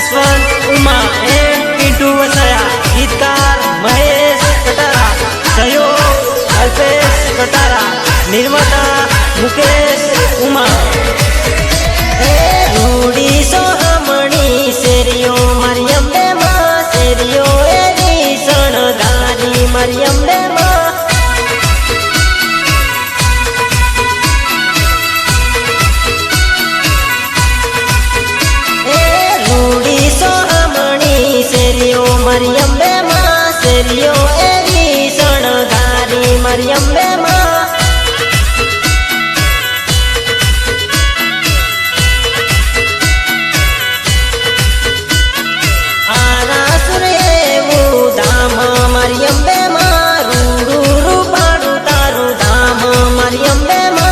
Jaswant Uma and Pintu वसया। गीतकार महेश कटारा। सहयोग अल्पेश कटारा। निर्माता मुकेश उमा। रूड़ी सोहमणी शेरियो मरियम बे मां शेरियो एवी शणगारी मरियम बे मां। मरियम बे मां शेरियो एवी शणगारी मरियम बे मां। आरासुर एवू धाम मरियम बे मां। रूडू रूपाडू तारू धाम मरियम बे मां।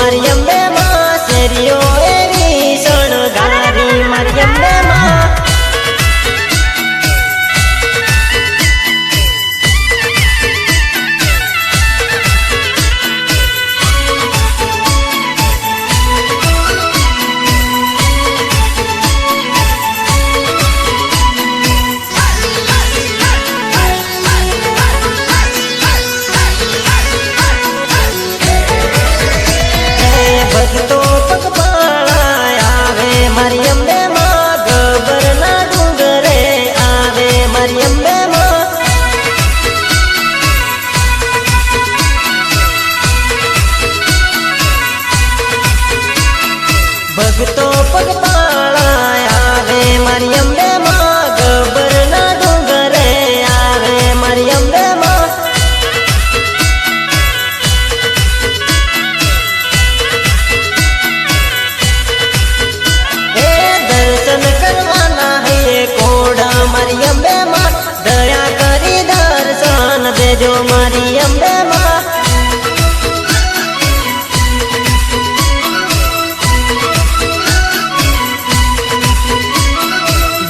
मरियम बे मां शेरियो एवी शणगारी मरियम बे मां। भक्तो पगपाळा आवे मरियम बे मां। गबरना डूंगरे आवे मरियम बे मां। भक्तो पगपाळा आवे मरियम बे मां। गबरना डूंगरे आवे मरियम बे मां। मरियम बे मां दया करी दर्शन देजो मरियम बे मां।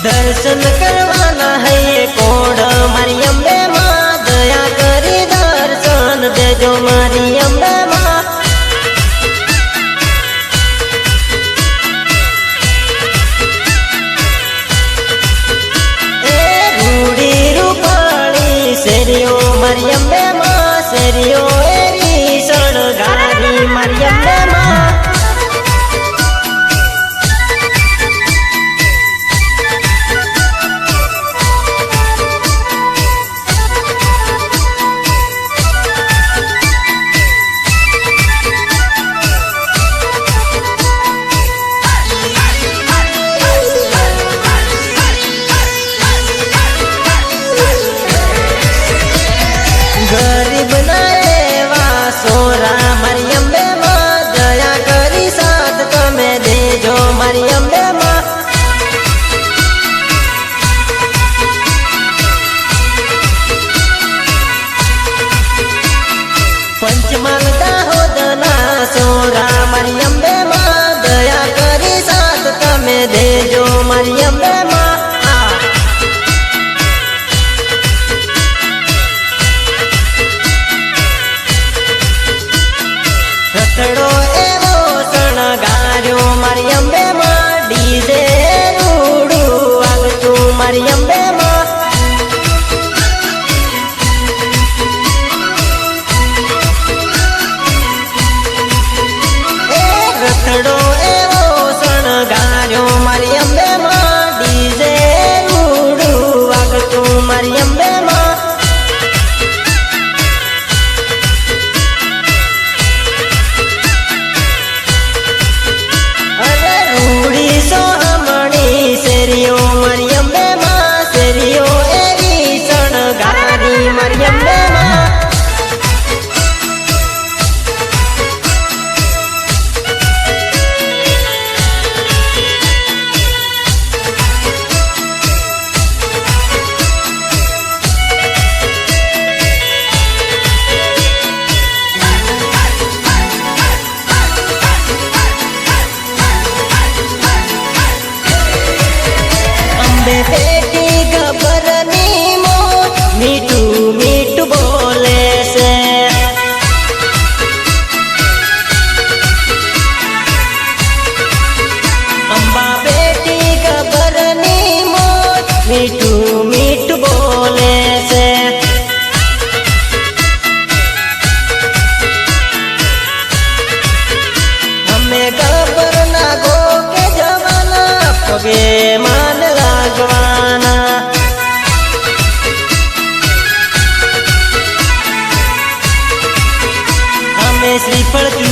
दर्शन करवाना है ये कोड मरियम बे मां। दया करी दर्शन देजो मरियम बे मां। शेरियो मरियम बे मां शेरियो एवी शणगारी मरियम बे मां।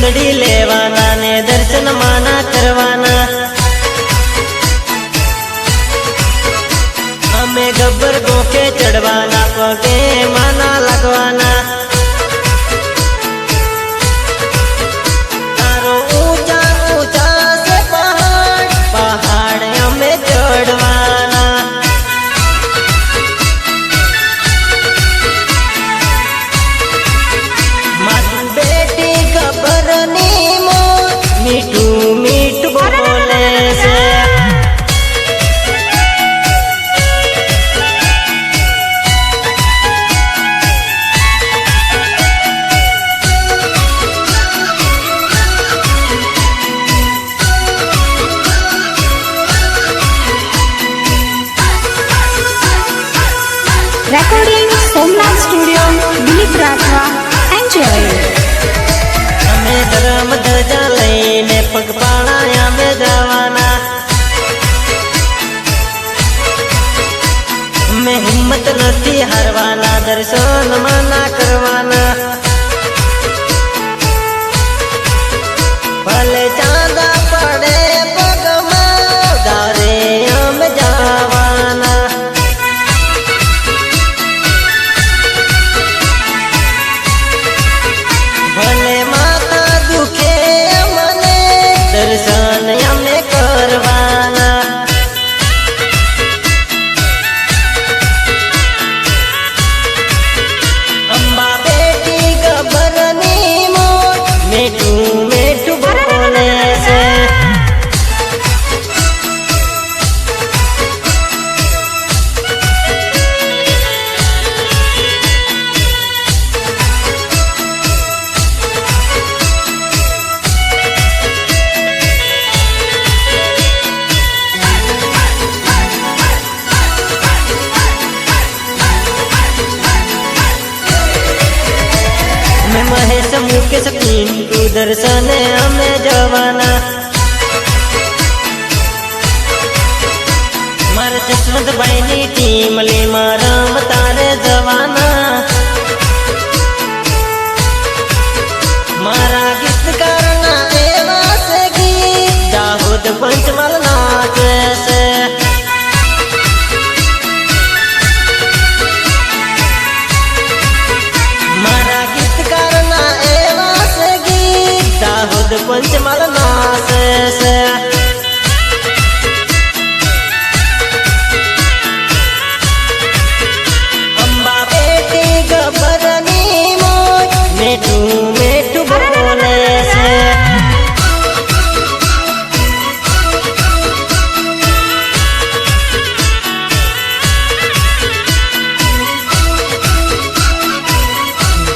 ચુંદડી લેવાના ને દર્શન માના કરવાના અમે ગબ્બર ગોખે ચડવાના પગે માના લાગવાના તારો ઊંચા ઊંચા સે પહાડ પહાડ અમે ચડવાના મારી બેટી ગબ્બરની મોર મીઠું મીઠું બોલે છે Recording Somnath Studio, Dilip Rathwa. Enjoy. અમે ધર્મ ધજા લઈને પગપાળા અમે જવાના અમે હિંમત નથી હારવાના દર્શન માના કરવાના ભલે ચાંદા પડે પગમાં દારે અમે જવાના ભલે માતા દુખે મને દર્શન અમે કરવાના અંબા બેટી ગબ્બરની મોર મીઠું મીઠું બોલે છે અમે મહેશ મુકેશ પિન્ટુ દર્શને અમે જવાના મારા જસવંતભાઈની ટીમ લીમાં રમતા રે જવાના મારા ગીતકારના એવા છે ગીત દાહોદ પંચમહાલ નાચે છે મારા ગીતકારના એવા છે ગીત દાહોદ પંચમહાલ નાચે છે અંબા બેટી ગબ્બરની મોર મીઠું મીઠું બોલે છે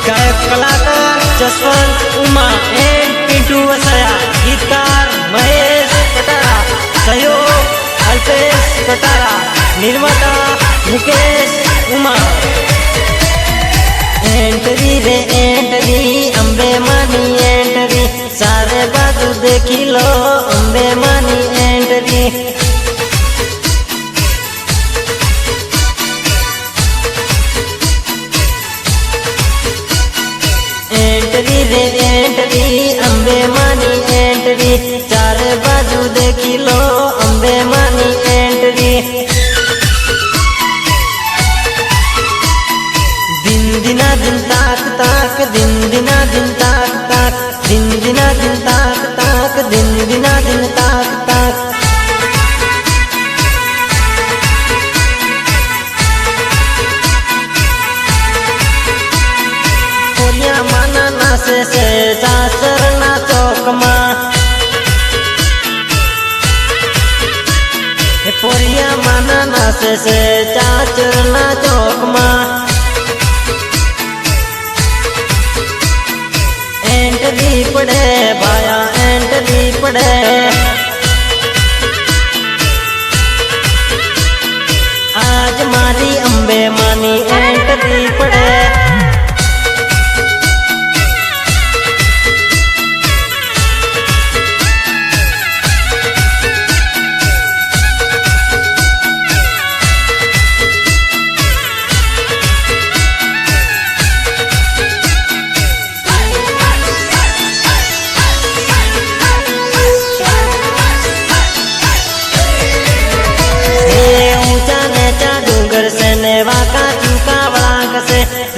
ગાયક કલાકાર જસવંત ઉમા એન્ડ પિન્ટુ વસાયા ગીતકાર મહેશ કટારા સહયોગ અલ્પેશ કટારા નિર્માતા મુકેશ ઉમા એન્ટ્રી રે એન્ટ્રી અંબે માની એન્ટ્રી સારે બાજુ દેખી લો અંબે માની એન્ટ્રી એન્ટ્રી રે એન્ટ્રી અંબે માની એન્ટ્રી ચારે બાજુ દેખી લો અંબે માની એન્ટ્રી દિન દિના દિન તાક તાક દિન દિના દિન તાક તાક દિન દિના દિન તાક તાક દિન દિના દિન તાક તાક પોલિયા માના નાસે છે સાસરના ચોકમાં પોરિયા માના નાસે છે ચાચરના ચોકમાં એન્ટલી પડે ભાયા એન્ટલી પડે આજ મારી અંબે માની એન્ટલી પડે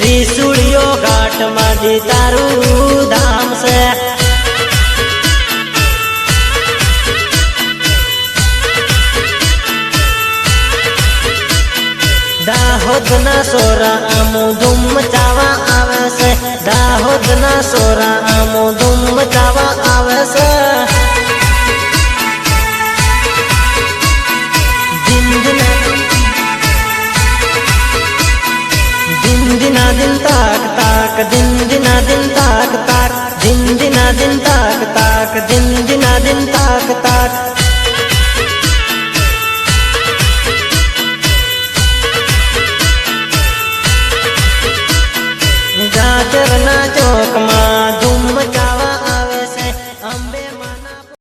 त्रिशूलियो घाट मादी तारू धाम से दाहोद ना सोरा आमो धूम मचावा आवे से दाहोद ना सोरा आमो धूम मचावा आवे से दिन दिन ताक ताक दिन